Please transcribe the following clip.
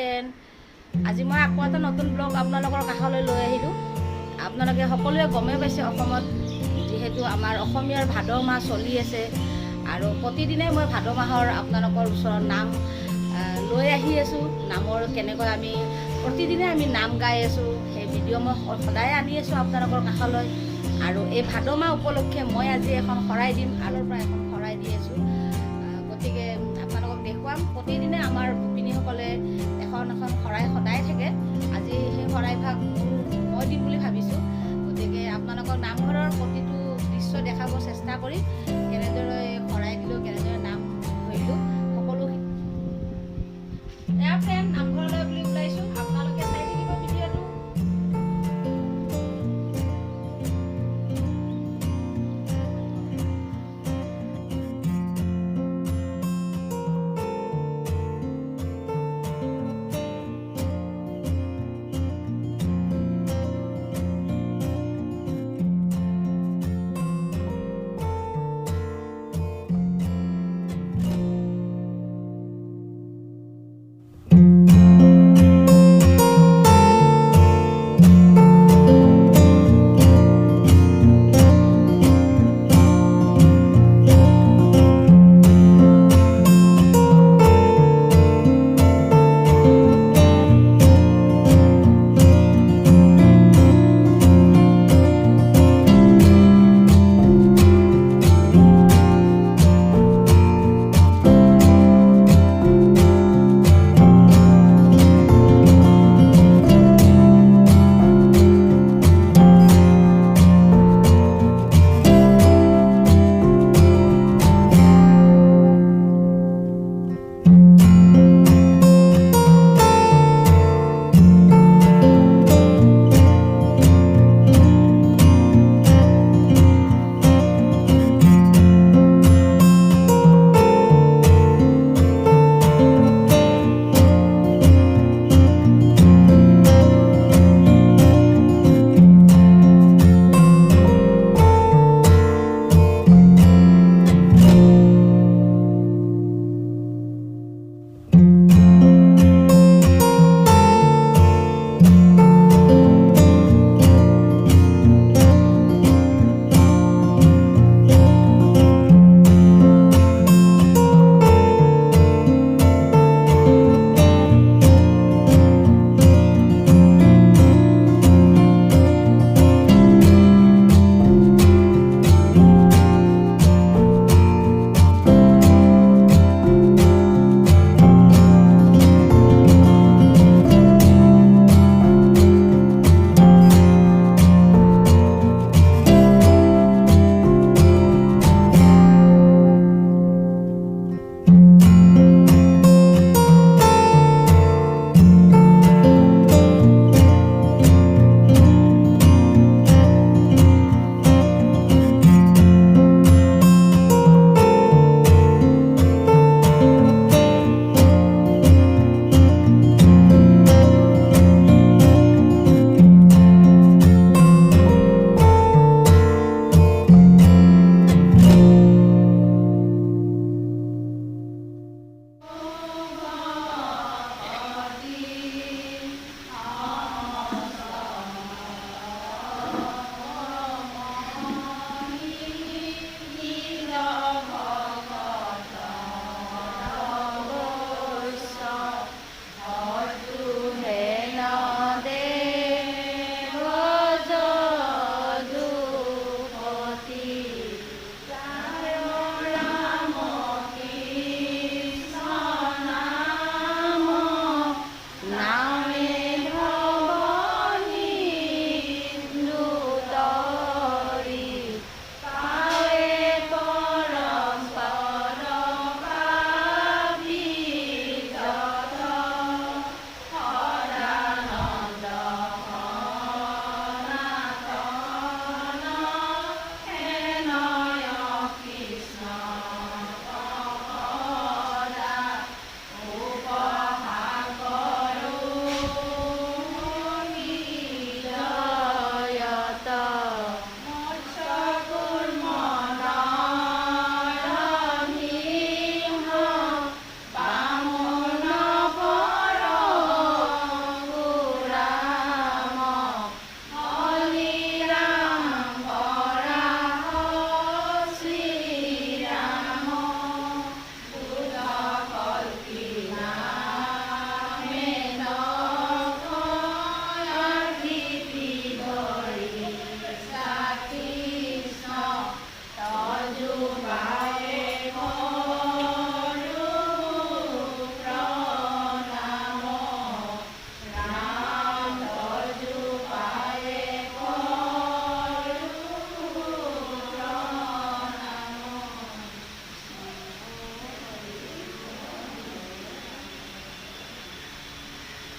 Friend, আজি মই আকৌ এটা নতুন ব্লগ আপোনালোকৰ কাষলৈ লৈ আহিলোঁ। আপোনালোকে সকলোৱে গমেই পাইছে অসমত যিহেতু আমাৰ অসমীয়াৰ ভাদ মাহ চলি আছে আৰু প্ৰতিদিনে মই ভাদ মাহৰ আপোনালোকৰ ওচৰত নাম লৈ আহি আছোঁ। নামৰ কেনেকৈ আমি প্ৰতিদিনে আমি নাম গাই আছোঁ সেই ভিডিঅ' মই সদায় আনি আছোঁ আপোনালোকৰ কাষলৈ। আৰু এই ভাদ মাহ উপলক্ষে মই আজি এখন শৰাই দিম, আলৰ পৰা এখন শৰাই দি আছোঁ। গতিকে আপোনালোকক দেখুৱাম। প্ৰতিদিনে আমাৰ গোপিনীসকলে এখন এখন শৰাই সদায় থাকে। আজি সেই শৰাইভাগ মই দিম বুলি ভাবিছোঁ। গতিকে আপোনালোকক নামঘৰৰ প্ৰতিটো দৃশ্য দেখাব চেষ্টা কৰিম।